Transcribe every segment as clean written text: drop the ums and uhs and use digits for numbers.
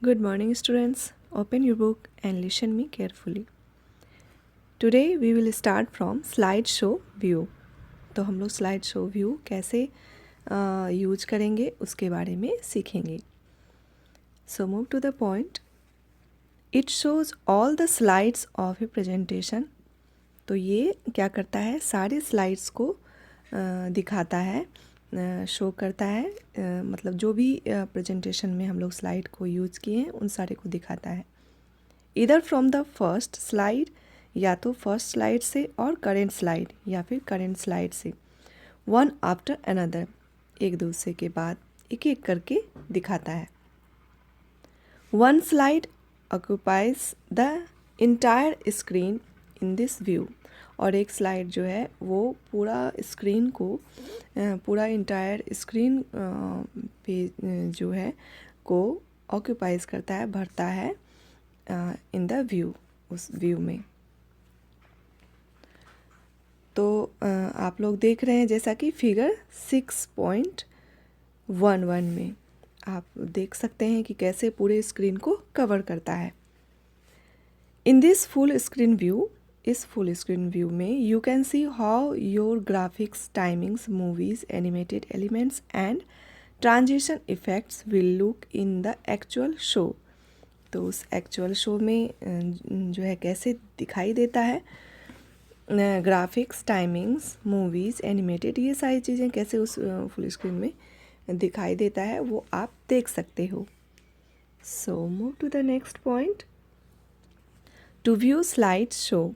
Good morning, students. Open your book and listen me carefully. Today we will start from slideshow view. तो हम लोग slideshow view कैसे use करेंगे उसके बारे में सीखेंगे. So move to the point. It shows all the slides of a presentation. तो ये क्या करता है, सारे स्लाइड्स को दिखाता है, शो करता है, मतलब जो भी प्रेजेंटेशन में हम लोग स्लाइड को यूज़ किए हैं उन सारे को दिखाता है. इधर फ्रॉम द फर्स्ट स्लाइड, या तो फर्स्ट स्लाइड से, और करेंट स्लाइड या फिर करेंट स्लाइड से, वन आफ्टर अनदर, एक दूसरे के बाद एक एक करके दिखाता है. One slide occupies the entire screen in this view. और एक स्लाइड जो है वो पूरा स्क्रीन को, पूरा इंटायर स्क्रीन पे जो है को ऑक्यूपाइज करता है, भरता है इन द व्यू, उस व्यू में. तो आप लोग देख रहे हैं जैसा कि फिगर 6.11 में आप देख सकते हैं कि कैसे पूरे स्क्रीन को कवर करता है. In this full screen view, इस फुल स्क्रीन व्यू में you can see how your graphics, timings, movies, animated elements and transition effects will look in the actual show. तो उस एक्चुअल शो में जो है कैसे दिखाई देता है, ग्राफिक्स, टाइमिंग्स, मूवीज़, एनिमेटेड, ये सारी चीज़ें कैसे उस फुल स्क्रीन में दिखाई देता है वो आप देख सकते हो. So move to the next point. To view slide show.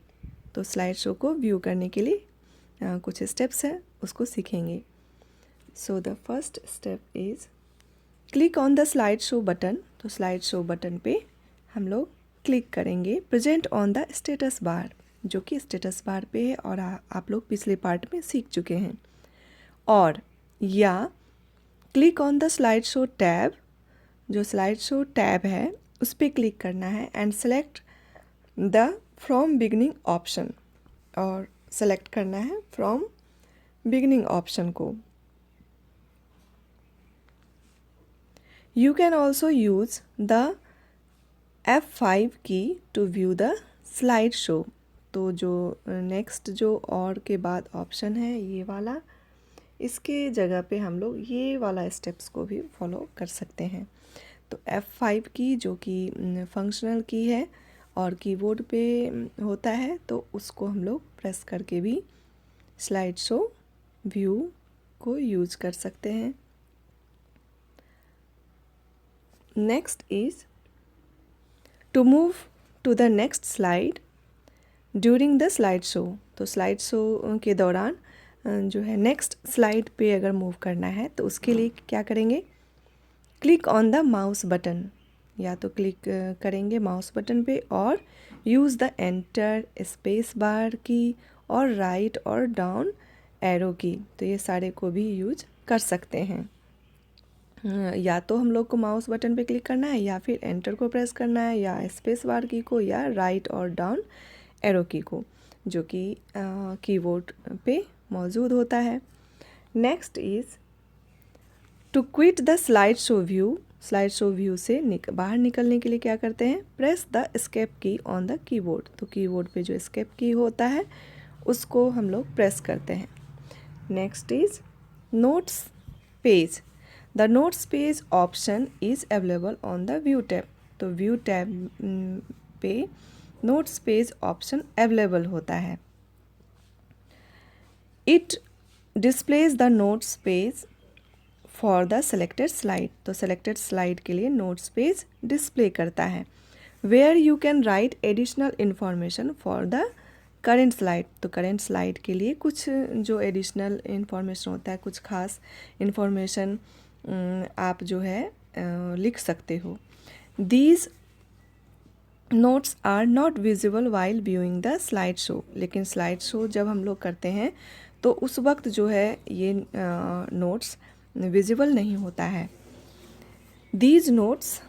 तो स्लाइड शो को व्यू करने के लिए कुछ स्टेप्स हैं, उसको सीखेंगे. So the first step is click on the slide show button. तो स्लाइड शो बटन पे हम लोग क्लिक करेंगे. Present on the status bar, जो कि स्टेटस बार पे है और आप लोग पिछले पार्ट में सीख चुके हैं. और या click on the slide show tab, जो स्लाइड शो टैब है उस पर क्लिक करना है and select the from beginning option, और सेलेक्ट करना है फ्रॉम बिगनिंग ऑप्शन को. You can also use the F5 की to view the slideshow. तो जो नेक्स्ट जो और के बाद ऑप्शन है ये वाला, इसके जगह पे हम लोग ये वाला स्टेप्स को भी फॉलो कर सकते हैं. तो F5 की जो कि फंक्शनल की है और कीबोर्ड पे होता है, तो उसको हम लोग प्रेस करके भी स्लाइड शो व्यू को यूज कर सकते हैं. Next is to move to the next slide during the slide show. तो स्लाइड शो के दौरान जो है नेक्स्ट स्लाइड पे अगर मूव करना है तो उसके लिए क्या करेंगे, click on the mouse button, या तो क्लिक करेंगे माउस बटन पे और use the enter, space bar की और राइट और डाउन एरो की. तो ये सारे को भी यूज कर सकते हैं. या तो हम लोग को माउस बटन पे क्लिक करना है, या फिर एंटर को प्रेस करना है, या स्पेस बार की को, या राइट और डाउन एरो की को, जो कि कीबोर्ड पे मौजूद होता है. Next is to quit the slide show view. Slide show view से बाहर निकलने के लिए क्या करते हैं, press the escape key on the keyboard. तो कीबोर्ड पे जो एस्केप की होता है उसको हम लोग प्रेस करते हैं. Next is notes page. The notes page option is available on the view tab. तो व्यू टैब पे नोट्स पेज ऑप्शन अवेलेबल होता है. It displays the notes page for the selected slide. तो सेलेक्टेड स्लाइड के लिए notes page display करता है. Where you can write additional information for the current slide. तो करेंट स्लाइड के लिए कुछ जो एडिशनल इन्फॉर्मेशन होता है, कुछ खास इन्फॉर्मेशन आप जो है लिख सकते हो. These notes are not visible while viewing the slide show. लेकिन स्लाइड शो जब हम लोग करते हैं तो उस वक्त जो है ये नोट्स विजिबल नहीं होता है. These notes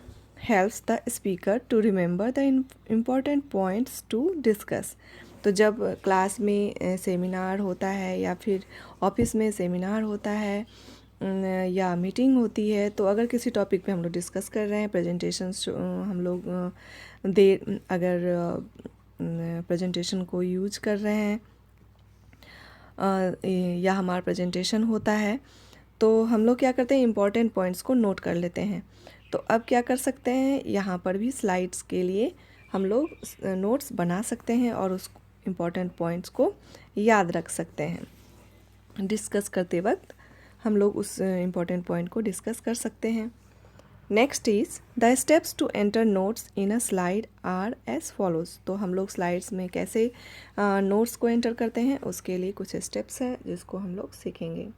helps the speaker to remember the important points to discuss. तो जब क्लास में सेमिनार होता है या फिर ऑफिस में सेमिनार होता है या मीटिंग होती है, तो अगर किसी टॉपिक पे हम लोग डिस्कस कर रहे हैं, प्रेजेंटेशंस हम लोग अगर प्रेजेंटेशन को यूज कर रहे हैं या हमारा प्रेजेंटेशन होता है, तो हम लोग क्या करते हैं, इम्पॉर्टेंट पॉइंट्स को नोट कर लेते हैं। तो अब क्या कर सकते हैं, यहाँ पर भी स्लाइड्स के लिए हम लोग नोट्स बना सकते हैं और उस इम्पॉर्टेंट पॉइंट्स को याद रख सकते हैं। डिस्कस करते वक्त हम लोग उस इम्पॉर्टेंट पॉइंट को डिस्कस कर सकते हैं। Next is the steps to enter notes in a slide are as follows. तो हम लोग स्लाइड्स में कैसे नोट्स को एंटर करते हैं, उसके लिए कुछ स्टेप्स हैं जिसको हम लोग सीखेंगे।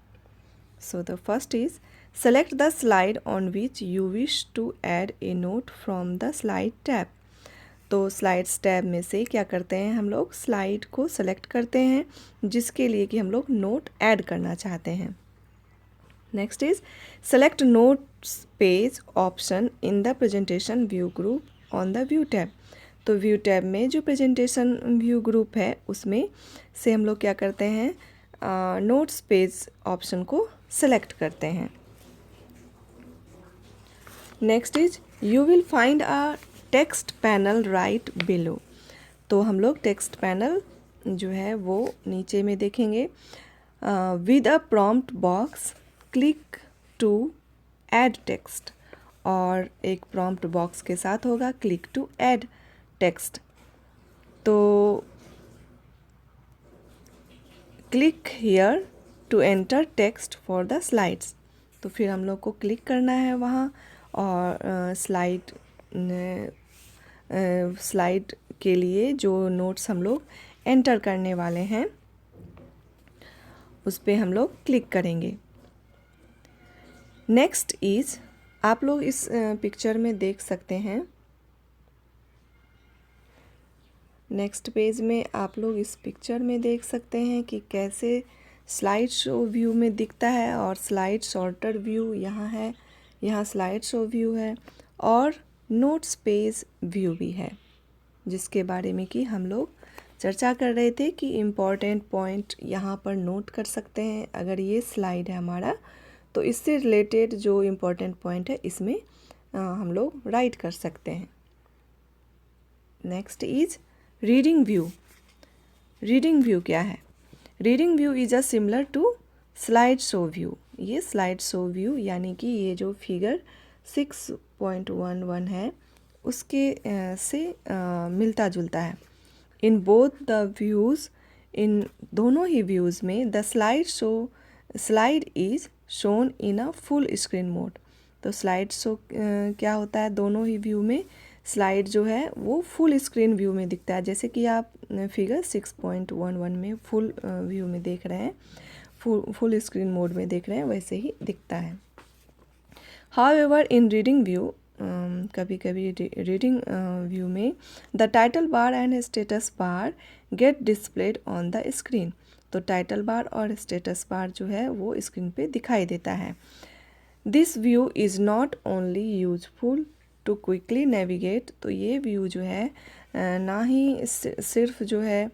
So the first is select the slide on which you wish to add a note from the slide tab. तो स्लाइड्स टैब में से क्या करते हैं, हम लोग स्लाइड को सेलेक्ट करते हैं जिसके लिए कि हम लोग नोट ऐड करना चाहते हैं। Next is select notes page option in the presentation view group on the view tab. तो व्यू टैब में जो प्रेजेंटेशन व्यू ग्रुप है उसमें से हम लोग क्या करते हैं, नोट्स पेज ऑप्शन को सेलेक्ट करते हैं। Next is you will find a text panel right below. तो हम लोग टेक्स्ट पैनल जो है वो नीचे में देखेंगे। With a prompt box click to add text, और एक प्रॉम्प्ट बॉक्स के साथ होगा क्लिक टू ऐड टेक्स्ट। तो click here to enter text for the slides. तो फिर हम लोग को क्लिक करना है वहाँ और स्लाइड के लिए जो नोट्स हम लोग एंटर करने वाले हैं उस पर हम लोग क्लिक करेंगे। नेक्स्ट इज आप लोग इस पिक्चर में देख सकते हैं, नेक्स्ट पेज में आप लोग इस पिक्चर में देख सकते हैं कि कैसे स्लाइड शो व्यू में दिखता है और स्लाइड शॉर्टर व्यू यहाँ है, यहाँ स्लाइड शो व्यू है और नोट्स पेज व्यू भी है, जिसके बारे में कि हम लोग चर्चा कर रहे थे कि इम्पॉर्टेंट पॉइंट यहाँ पर नोट कर सकते हैं। अगर ये स्लाइड है हमारा तो इससे रिलेटेड जो इम्पॉर्टेंट पॉइंट है इसमें हम लोग राइट कर सकते हैं। Next is reading view. Reading view क्या है? Reading view is a similar to slide show view. ये स्लाइड शो व्यू यानी कि ये जो फिगर 6.11 है उसके से मिलता जुलता है। इन बोथ द व्यूज़, इन दोनों ही व्यूज़ में the slide is shown in a full screen mode. तो स्लाइड शो क्या होता है, दोनों ही व्यू में स्लाइड जो है वो फुल स्क्रीन व्यू में दिखता है, जैसे कि आप फिगर 6.11 में फुल व्यू में देख रहे हैं, फुल स्क्रीन मोड में देख रहे हैं, वैसे ही दिखता है। हाउएवर इन रीडिंग व्यू, कभी कभी रीडिंग व्यू में the title bar and status bar get displayed on the screen. तो टाइटल बार और स्टेटस बार जो है वो स्क्रीन पे दिखाई देता है। This view is not only useful to quickly navigate. तो ये व्यू जो है ना ही सिर्फ जो है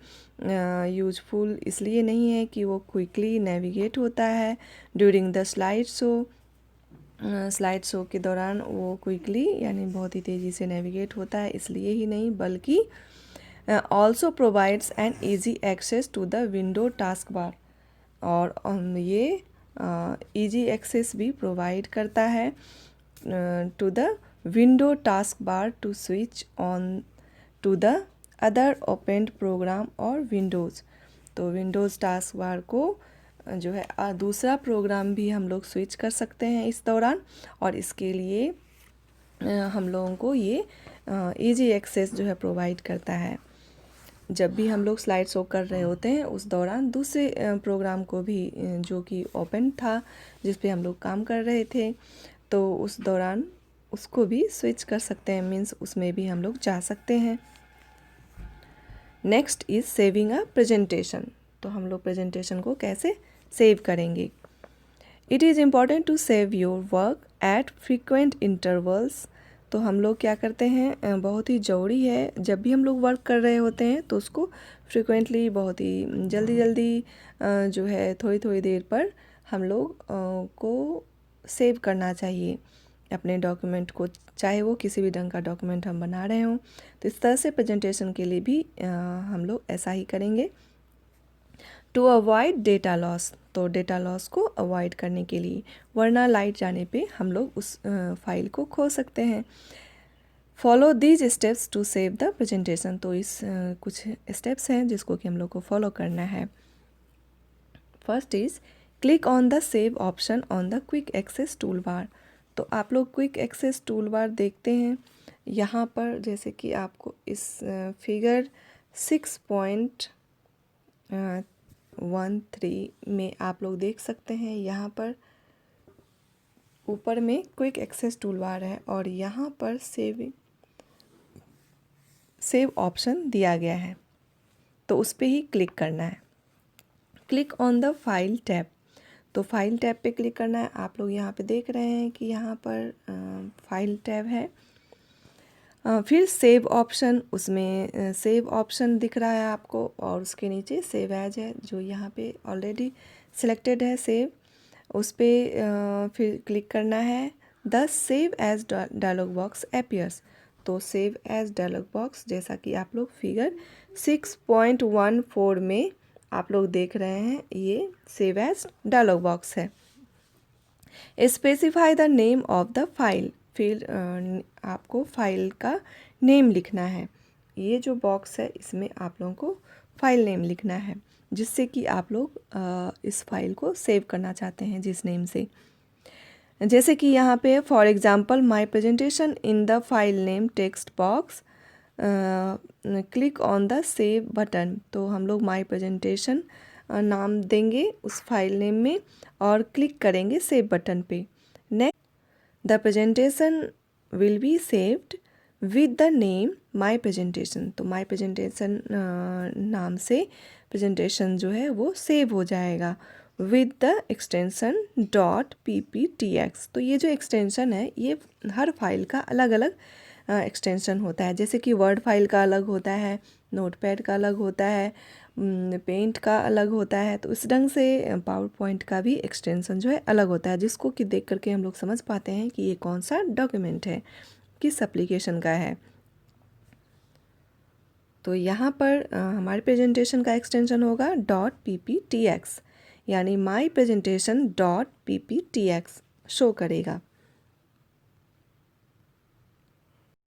यूजफुल इसलिए नहीं है कि वो क्विकली नेविगेट होता है ड्यूरिंग द स्लाइड शो के दौरान वो क्विकली यानी बहुत ही तेज़ी से नेविगेट होता है, इसलिए ही नहीं बल्कि also provides an easy access to the window task bar. और ये ईजी एक्सेस भी प्रोवाइड करता है to the window task bar to switch on to the other opened program और विंडोज़। तो विंडोज़ टास्क बार को जो है दूसरा प्रोग्राम भी हम लोग स्विच कर सकते हैं इस दौरान, और इसके लिए हम लोगों को ये इजी एक्सेस जो है प्रोवाइड करता है। जब भी हम लोग स्लाइड शो कर रहे होते हैं उस दौरान दूसरे प्रोग्राम को भी जो कि ओपन था जिस पे हम लोग काम कर रहे थे, तो उस दौरान उसको भी स्विच कर सकते हैं, मीन्स उसमें भी हम लोग जा सकते हैं। Next is saving a presentation. तो हम लोग प्रेजेंटेशन को कैसे सेव करेंगे? It is important to save your work at frequent intervals. तो हम लोग क्या करते हैं, बहुत ही ज़रूरी है जब भी हम लोग वर्क कर रहे होते हैं तो उसको फ्रीक्वेंटली, बहुत ही जल्दी जो है थोड़ी थोड़ी देर पर हम लोग को सेव करना चाहिए अपने डॉक्यूमेंट को, चाहे वो किसी भी ढंग का डॉक्यूमेंट हम बना रहे हों। तो इस तरह से प्रेजेंटेशन के लिए भी हम लोग ऐसा ही करेंगे। टू अवॉइड डेटा लॉस, तो डेटा लॉस को अवॉइड करने के लिए, वरना लाइट जाने पे हम लोग उस फाइल को खो सकते हैं। Follow these steps to save the presentation, तो इस कुछ स्टेप्स हैं जिसको कि हम लोग को फॉलो करना है। First is click on the save option on the quick access tool bar. तो आप लोग क्विक एक्सेस टूल बार देखते हैं यहाँ पर, जैसे कि आपको इस फिगर 6.13 में आप लोग देख सकते हैं। यहाँ पर ऊपर में क्विक एक्सेस टूल बार है और यहाँ पर सेव ऑप्शन दिया गया है, तो उस पर ही क्लिक करना है। Click on the file tab, तो फाइल टैब पे क्लिक करना है। आप लोग यहाँ पे देख रहे हैं कि यहाँ पर फाइल टैब है। फिर सेव ऑप्शन, उसमें सेव ऑप्शन दिख रहा है आपको और उसके नीचे सेव एज है जो यहाँ पे ऑलरेडी सिलेक्टेड है सेव, उस पर फिर क्लिक करना है। The save as dialog box appears, तो सेव एज डायलॉग बॉक्स जैसा कि आप लोग फिगर 6.14 में आप लोग देख रहे हैं, ये सेव एज डायलॉग बॉक्स है। Specify the name of the file, फिर आपको फाइल का नेम लिखना है। ये जो बॉक्स है इसमें आप लोगों को फाइल नेम लिखना है, जिससे कि आप लोग इस फाइल को सेव करना चाहते हैं जिस नेम से। जैसे कि यहाँ पे for example my presentation in the file name text box, click on the save button, तो हम लोग माय प्रेजेंटेशन नाम देंगे उस फाइल नेम में और क्लिक करेंगे सेव बटन पे। Next, the presentation will be saved with the name my presentation, तो माय प्रेजेंटेशन नाम से प्रेजेंटेशन जो है वो सेव हो जाएगा विद द एक्सटेंशन .pptx। तो ये जो एक्सटेंशन है ये हर फाइल का अलग अलग एक्सटेंशन होता है, जैसे कि वर्ड फाइल का अलग होता है, नोटपैड का अलग होता है, पेंट का अलग होता है। तो इस ढंग से पावर पॉइंट का भी एक्सटेंशन जो है अलग होता है, जिसको कि देख करके हम लोग समझ पाते हैं कि ये कौन सा डॉक्यूमेंट है, किस एप्लीकेशन का है। तो यहाँ पर हमारे प्रेजेंटेशन का एक्सटेंशन होगा .pptx, यानी माई प्रेजेंटेशन .pptx शो करेगा।